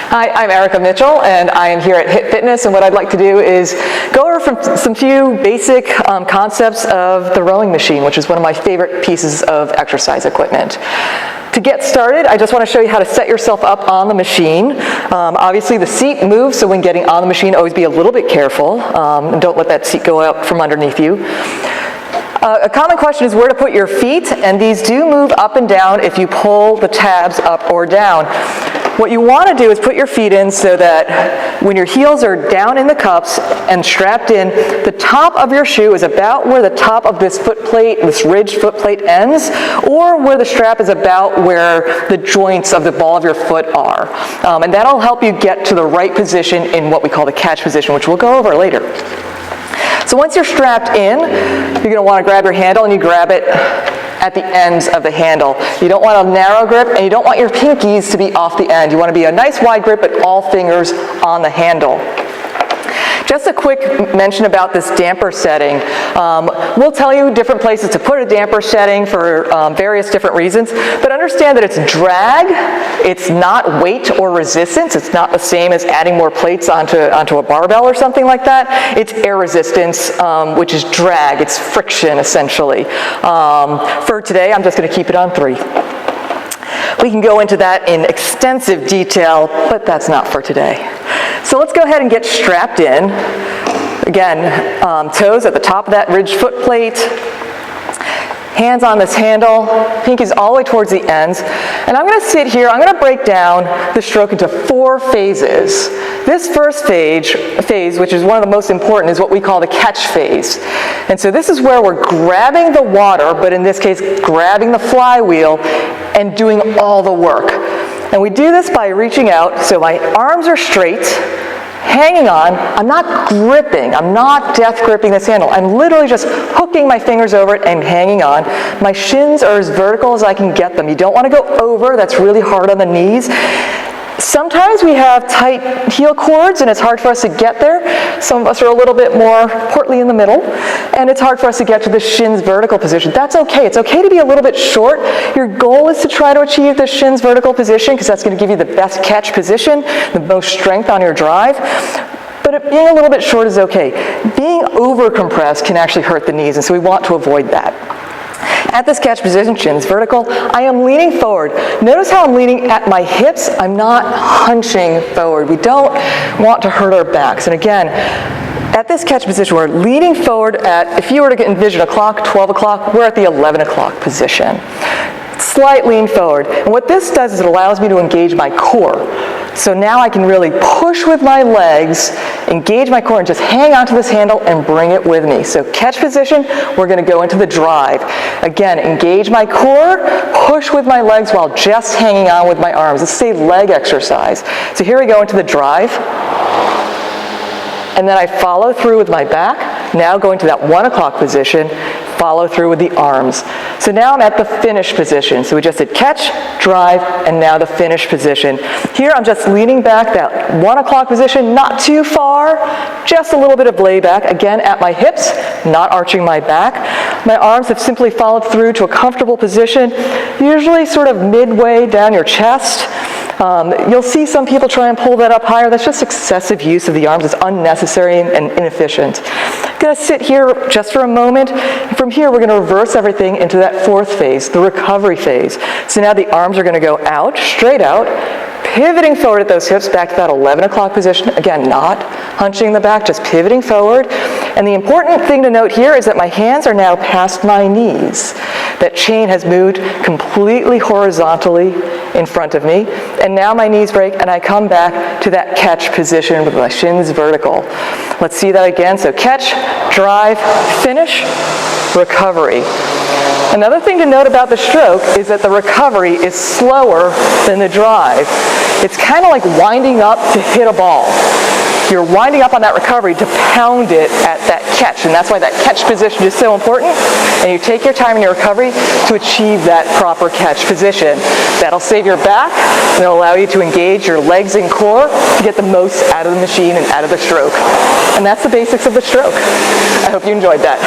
Hi, I'm Erika Mitchell, and I am here at HIIT Fitness, and what I'd like to do is go over some few basic concepts of the rowing machine, which is one of my favorite pieces of exercise equipment. To get started, I just want to show you how to set yourself up on the machine. Obviously, the seat moves, so when getting on the machine, always be a little bit careful, and don't let that seat go out from underneath you. A common question is where to put your feet, and these do move up and down if you pull the tabs up or down. What you want to do is put your feet in so that when your heels are down in the cups and strapped in, the top of your shoe is about where the top of this foot plate, this ridged foot plate ends, or where the strap is about where the joints of the ball of your foot are. And that'll help you get to the right position in what we call the catch position, which we'll go over later. So once you're strapped in, you're going to want to grab your handle, and you grab it at the ends of the handle. You don't want a narrow grip, and you don't want your pinkies to be off the end. You want to be a nice wide grip, but all fingers on the handle. Just a quick mention about this damper setting. We'll tell you different places to put a damper setting for various different reasons, but understand that it's drag, it's not weight or resistance. It's not the same as adding more plates onto a barbell or something like that. It's air resistance, which is drag. It's friction, essentially. For today, I'm just going to keep it on 3. We can go into that in extensive detail, but that's not for today. So let's go ahead and get strapped in. Again, toes at the top of that ridged foot plate, hands on this handle, pinkies all the way towards the ends. And I'm going to sit here, I'm going to break down the stroke into 4 phases. This first phase, which is one of the most important, is what we call the catch phase. And so this is where we're grabbing the water, but in this case, grabbing the flywheel and doing all the work. And we do this by reaching out, so my arms are straight, hanging on. I'm not gripping, I'm not death gripping this handle. I'm literally just hooking my fingers over it and hanging on. My shins are as vertical as I can get them. You don't want to go over, that's really hard on the knees. Sometimes we have tight heel cords and it's hard for us to get there. Some of us are a little bit more portly in the middle, and it's hard for us to get to the shins vertical position. That's okay. It's okay to be a little bit short. Your goal is to try to achieve the shins vertical position because that's going to give you the best catch position, the most strength on your drive. But being a little bit short is okay. Being over compressed can actually hurt the knees, and so we want to avoid that. At this catch position, shins vertical, I am leaning forward. Notice how I'm leaning at my hips. I'm not hunching forward. We don't want to hurt our backs. And again, at this catch position, we're leaning forward at, if you were to envision a clock, 12 o'clock, we're at the 11 o'clock position. Slight lean forward. And what this does is it allows me to engage my core. So now I can really push with my legs, engage my core, and just hang onto this handle and bring it with me. So catch position, we're going to go into the drive. Again, engage my core, push with my legs while just hanging on with my arms. This is a leg exercise. So here we go into the drive. And then I follow through with my back, now going to that 1 o'clock position, follow through with the arms. So now I'm at the finish position. So we just did catch, drive, and now the finish position. Here I'm just leaning back, that 1 o'clock position, not too far, just a little bit of layback, again at my hips, not arching my back. My arms have simply followed through to a comfortable position, usually sort of midway down your chest. You'll see some people try and pull that up higher. That's just excessive use of the arms. It's unnecessary and inefficient. I'm going to sit here just for a moment. From here, we're going to reverse everything into that 4th phase, the recovery phase. So now the arms are going to go out, straight out, pivoting forward at those hips back to that 11 o'clock position. Again, not hunching the back, just pivoting forward. And the important thing to note here is that my hands are now past my knees. That chain has moved completely horizontally in front of me. And now my knees break and I come back to that catch position with my shins vertical. Let's see that again. So catch, drive, finish, recovery. Another thing to note about the stroke is that the recovery is slower than the drive. It's kind of like winding up to hit a ball. You're winding up on that recovery to pound it at that catch, and that's why that catch position is so important. And you take your time in your recovery to achieve that proper catch position. That'll save your back, and it'll allow you to engage your legs and core to get the most out of the machine and out of the stroke. And that's the basics of the stroke. I hope you enjoyed that.